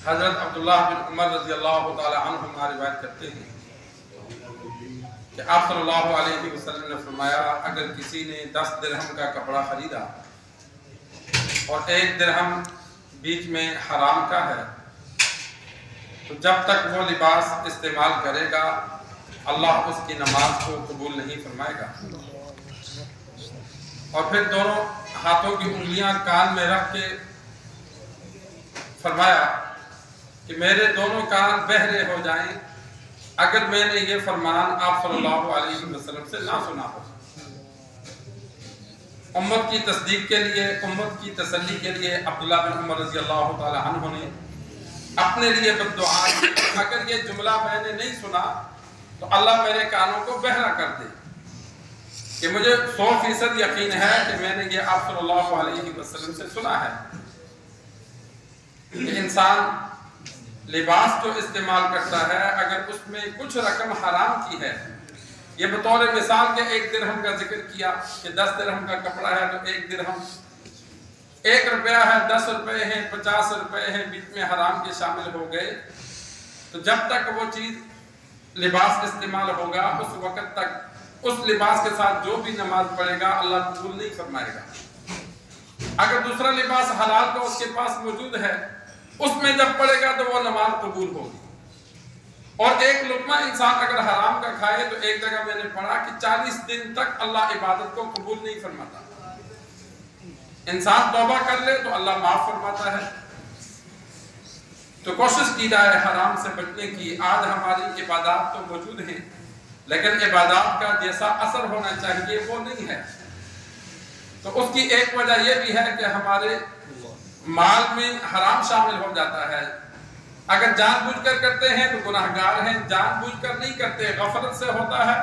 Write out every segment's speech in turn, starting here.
حضرت عبداللہ بن عمر رضی اللہ تعالی عنہما روایت کرتے ہیں کہ آپ صلی اللہ علیہ وسلم نے فرمایا اگر کسی نے 10 درہم کا کپڑا خریدا اور 1 درہم بیچ میں حرام کا ہے تو جب تک وہ لباس استعمال کرے گا اللہ اس کی نماز کو قبول نہیں فرمائے گا۔ اور پھر دونوں ہاتھوں کی انگلیاں کان میں رکھ کے فرمایا کہ میرے دونوں کان بہرے ہو جائیں اگر میں نے یہ فرمان آپ صلی اللہ علیہ وسلم سے نہ سنا ہو۔ امت کی تصدیق کے لیے، امت کی تسلی کے لیے عبداللہ بن عمر رضی اللہ تعالی عنہ نے اپنے لیے بد دعا کی اگر یہ جملہ میں نے نہیں سنا تو اللہ میرے کانوں کو بہرا کر دے، کہ مجھے 100% یقین ہے کہ میں نے یہ آپ صلی اللہ علیہ وسلم سے سنا ہے کہ انسان لباس جو استعمال کرتا ہے اگر اس میں کچھ رقم حرام کی ہے، یہ بطور مثال کے 1 درہم کا ذکر کیا کہ 10 درہم کا کپڑا ہے تو 1 درہم 1 روپیہ ہے، 10 روپے ہیں، 50 روپے ہیں، بیچ میں حرام کے شامل ہو گئے تو جب تک وہ چیز لباس استعمال ہوگا اس وقت تک اس لباس کے ساتھ جو بھی نماز پڑھے گا اللہ قبول نہیں فرمائے گا۔ اگر دوسرا لباس حلال کا اس کے پاس موجود ہے اس میں جب پڑھے گا تو وہ نماز قبول ہوگی۔ اور 1 لقمہ انسان اگر حرام کا کھائے تو ایک جگہ میں نے پڑھا کہ 40 دن تک اللہ عبادت کو قبول نہیں فرماتا۔ انسان توبہ کر لے تو اللہ معاف فرماتا ہے۔ تو کوشش کی جائے حرام سے بچنے کی۔ آج ہماری عبادات تو موجود ہیں لیکن عبادات کا جیسا اثر ہونا چاہیے وہ نہیں ہے۔ تو اس کی ایک وجہ یہ بھی ہے کہ ہمارے مال میں حرام شامل ہو جاتا ہے۔ اگر جان بوجھ کر کرتے ہیں تو گناہگار ہیں، جان بوجھ کر نہیں کرتے غفلت سے ہوتا ہے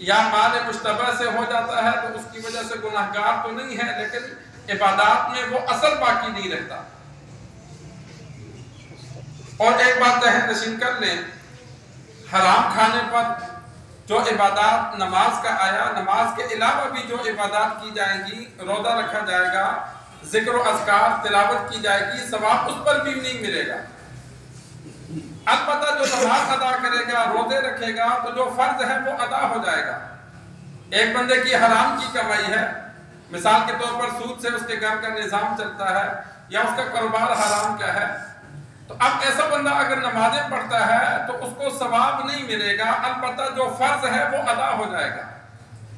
یا مال مشتبہ سے ہو جاتا ہے تو اس کی وجہ سے گناہگار تو نہیں ہے لیکن عبادات میں وہ اثر باقی نہیں رہتا۔ اور ایک بات ذہن نشین کر لیں، حرام کھانے پر جو عبادات نماز کا آیا، نماز کے علاوہ بھی جو عبادات کی جائیں گی، روزہ رکھا جائے گا، ذکر و اذکار تلاوت کی جائے گی، ثواب اس پر بھی نہیں ملے گا۔ البتہ جو نماز ادا کرے گا، روزے رکھے گا تو جو فرض ہے وہ ادا ہو جائے گا۔ ایک بندے کی حرام کی کمائی ہے، مثال کے طور پر سود سے اس کے گھر کا نظام چلتا ہے یا اس کا کاروبار حرام کا ہے، تو اب ایسا بندہ اگر نمازیں پڑھتا ہے تو اس کو ثواب نہیں ملے گا، البتہ جو فرض ہے وہ ادا ہو جائے گا۔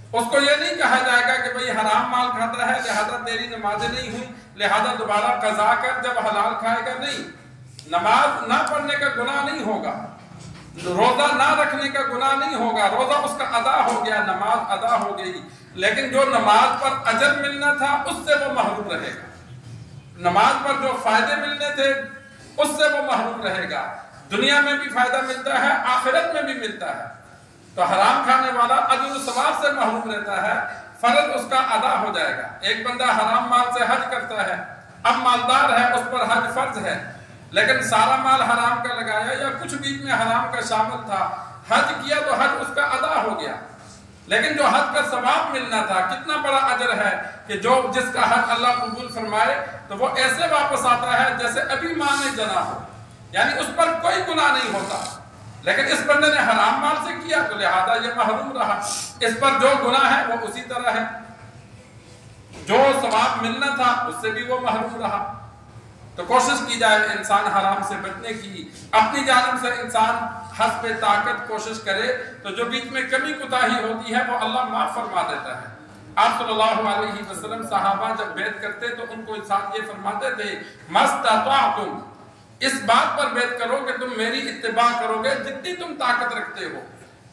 اس کو یہ نہیں کہا جائے گا کہ بھئی حرام مال کھاتا ہے لہذا تیری نمازیں نہیں ہوئی لہذا دوبارہ قضا کر جب حلال کھائے گا، نہیں۔ نماز نہ پڑھنے کا گناہ نہیں ہوگا، روزہ نہ رکھنے کا گناہ نہیں ہوگا، روزہ اس کا ادا ہو گیا، نماز ادا ہو گئی، لیکن جو نماز پر اجر ملنا تھا اس سے وہ محروم رہے گا۔ نماز پر جو فائدے ملنے تھے اس سے وہ محروم رہے گا۔ دنیا میں بھی فائدہ ملتا ہے، آخرت میں بھی ملتا ہے۔ تو حرام کھانے والا اجر و ثواب سے محروم رہتا ہے، فرض اس کا ادا ہو جائے گا۔ ایک بندہ حرام مال سے حج کرتا ہے، اب مالدار ہے، اس پر حج فرض ہے، لیکن سارا مال حرام کا لگایا یا کچھ بیچ میں حرام کا شامل تھا، حج کیا تو حج اس کا ادا ہو گیا، لیکن جو حج کا ثواب ملنا تھا کتنا بڑا اجر ہے کہ جو جس کا حج اللہ قبول فرمائے تو وہ ایسے واپس آتا ہے جیسے ابھی ماں نے جنا ہو، یعنی اس پر کوئی گناہ نہیں ہوتا۔ لیکن اس بندے نے حرام مال سے کیا تو لہذا یہ محروم رہا، اس پر جو گناہ ہے وہ اسی طرح ہے، جو ثواب ملنا تھا اس سے بھی وہ محروم رہا۔ تو کوشش کی جائے انسان حرام سے بچنے کی، اپنی جانب سے انسان حسب طاقت کوشش کرے تو جو بیچ میں کمی کوتاہی ہوتی ہے وہ اللہ معاف فرما دیتا ہے۔ آپ صلی اللہ علیہ وسلم صحابہ جب بیعت کرتے تو ان کو انسان یہ فرماتے تھے مَسْتَطَعْتُمْ، اس بات پر بیعت کرو کہ تم میری اتباع کرو گے جتنی تم طاقت رکھتے ہو،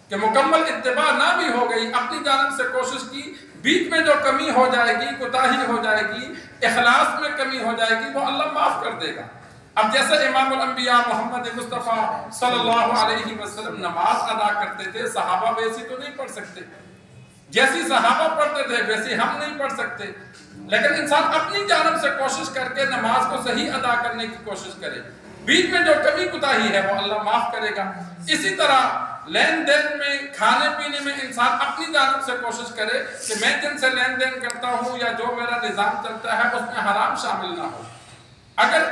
کہ مکمل اتباع نہ بھی ہو گئی، اپنی جانب سے کوشش کی، بیچ میں جو کمی ہو جائے گی، کوتاہی ہو جائے گی، اخلاص میں کمی ہو جائے گی، وہ اللہ معاف کر دے گا۔ اب جیسے امام الانبیاء محمد مصطفیٰ صلی اللہ علیہ وسلم نماز ادا کرتے تھے، صحابہ ویسی تو نہیں پڑھ سکتے، جیسی صحابہ پڑھتے تھے ویسی ہم نہیں پڑھ سکتے، لیکن انسان اپنی جانب سے کوشش کر کے نماز کو صحیح ادا کرنے کی کوشش کرے، بیچ میں جو کمی کوتاہی ہے وہ اللہ معاف کرے گا۔ اسی طرح لین دین میں، کھانے پینے میں انسان اپنی جانب سے کوشش کرے کہ میں جن سے لین دین کرتا ہوں یا جو میرا نظام چلتا ہے اس میں حرام شامل نہ ہو۔ اگر